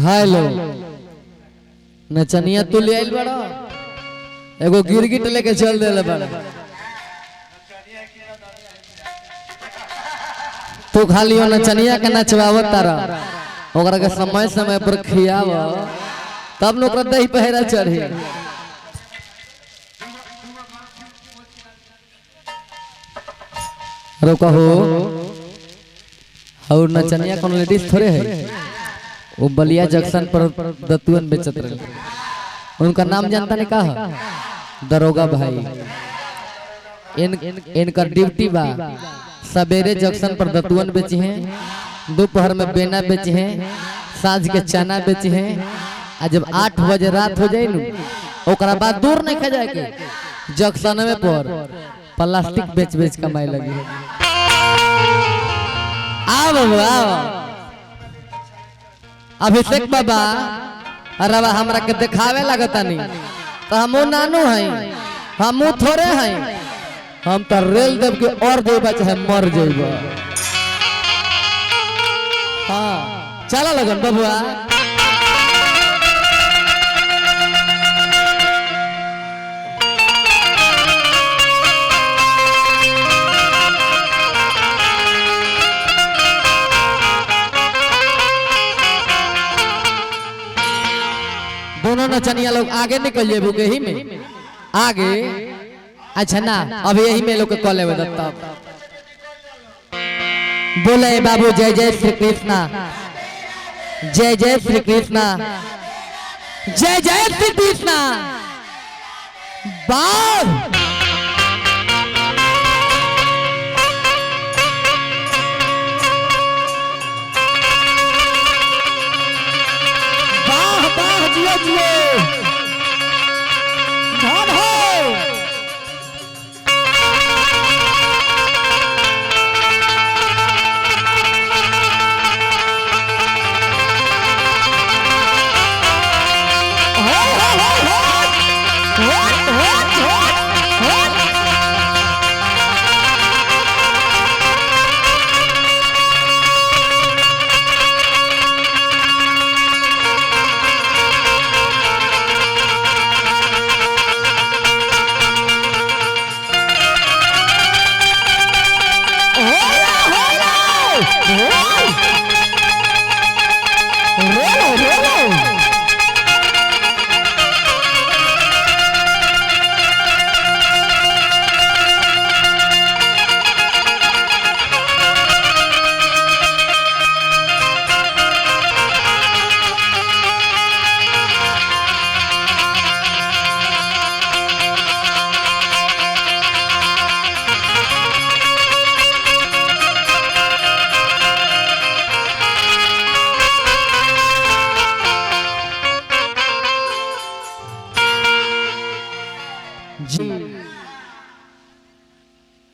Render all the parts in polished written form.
Hello नचनिया तू ले आइल बड़ा एगो गिरगिट लेके चल देले बड़ा तू खाली ओ नचनिया के नचवावत तारा ओकरा के समय समय पर खियाव तब न ओकरा दही पहरा चढ़ी रो कहो और नचनिया कौन लेडीज थोड़े है वो बलिया जंक्शन पर दतुअन बेचत रहे उनका नाम जानता नहीं कहा दरोगा भाई इनका ड्यूटी बा सवेरे जंक्शन पर दतुअन बेची हैं दोपहर में बेना बेची हैं सांझ के चना बेची हैं आज जब 8 बजे रात हो जाए न ओकरा बाद दूर नहीं खा जाए के जंक्शन में पर प्लास्टिक बेच बेच कमाई लगी है आओ बाबू आओ अभिषेक बाबा अरे हमरा के दिखावे लगता नहीं तो हमू नानू हैं हमू थोड़े हैं हम तो रेल देव के और देबा चाहे मर जेबा हाँ चला लगन बबुआ दोनों नचनिया लोग आगे निकल जेबू के ही में आगे अच्छा ना अभी यही में लोग कॉल है तब बोले बाबू जय जय श्री कृष्णा जय जय श्री कृष्णा जय जय श्री कृष्णा बाब जियो जियो धन हो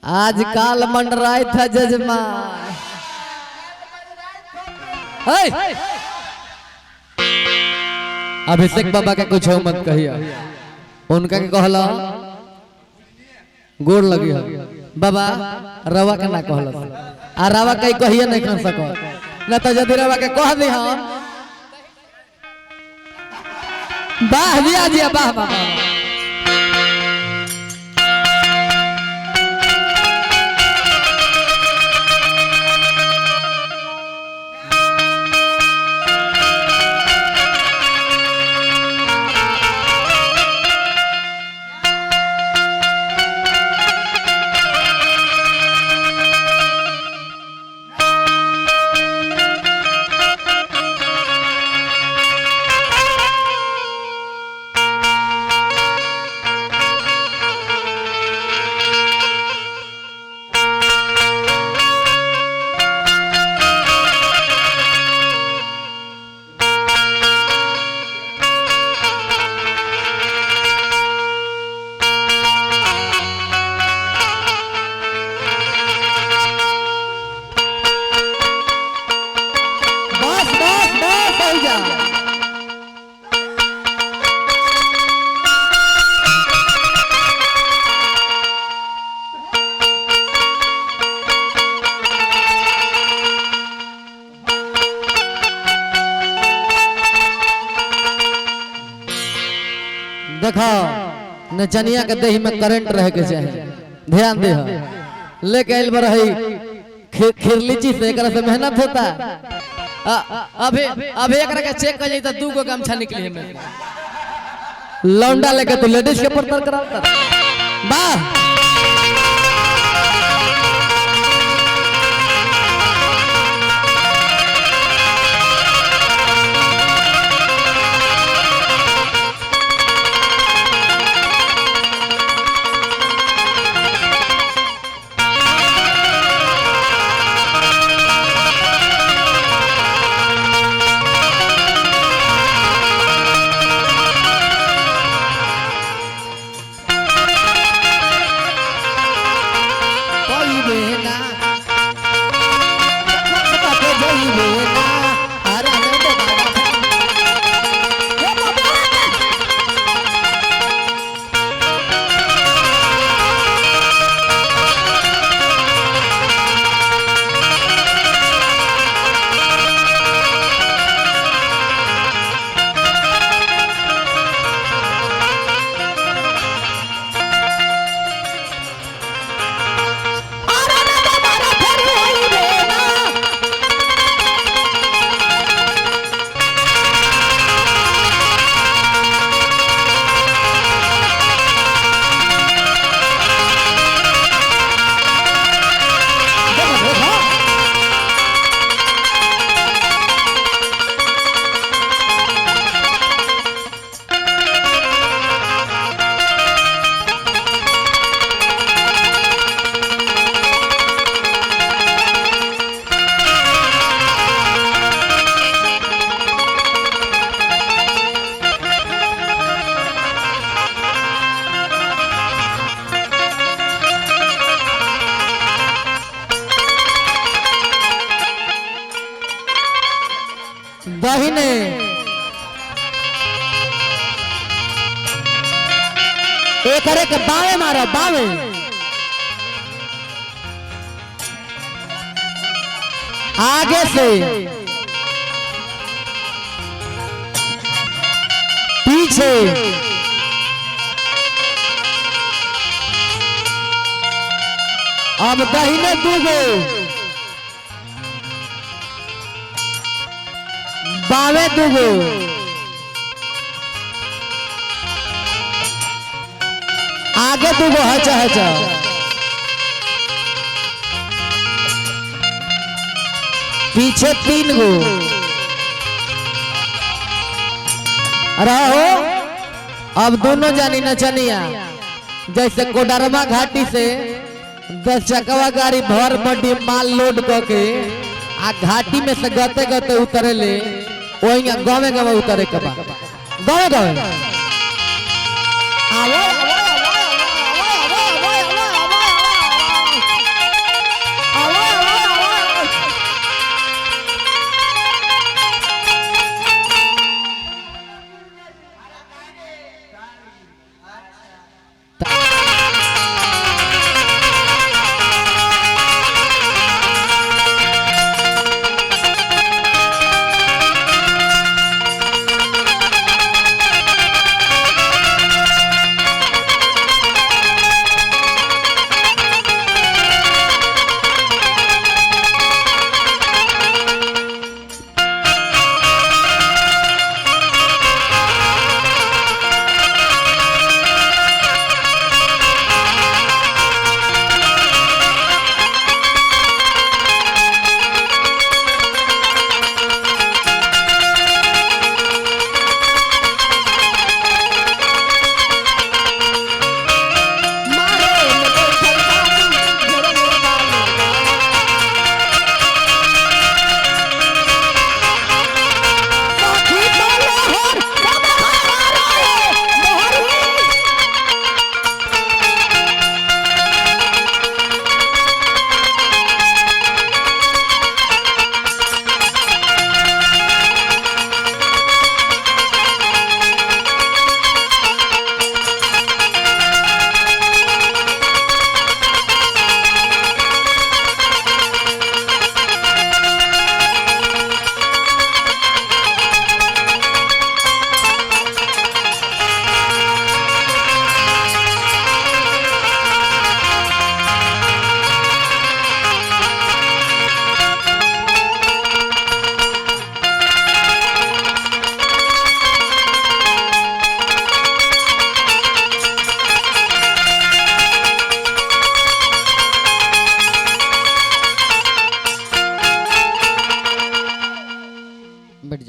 आज काल मंडराय था जजमान अभिषेक बाबा का कुछ हो मत कहिया उनका के कहला गोड़ लगी हो बाबा रवा के ना कहला आ रवा कहीं कहिए नहीं कर सको ना तो यदि रवा के कह दी हम वाह जिया जिया वाह बाबा देखो नचनिया के देह में करंट रहे के चाहिए, ध्यान दे लेके आइल बर खिरलीची से एकरा से मेहनत होता। अभी अभी एकरा के चेक कर जाई त 2 गो गमछा निकली में लौंडा लेके तो लेडीज के पर्दा कराता। वाह बहिने एक के बावे मारो बावे आगे से पीछे अब दाहिने 2 गो बावे 2 गो आगे 2 गो हचा हचा पीछे 3 गो रहो। अब दोनों जानी नचनिया जैसे कोडरमा घाटी से 10 चकवा गाड़ी भर बड़ी माल लोड करके आ घाटी में से गते गते उतरे ले वही गाँव गाँव उतरे के बाद गाँव गाँव आओ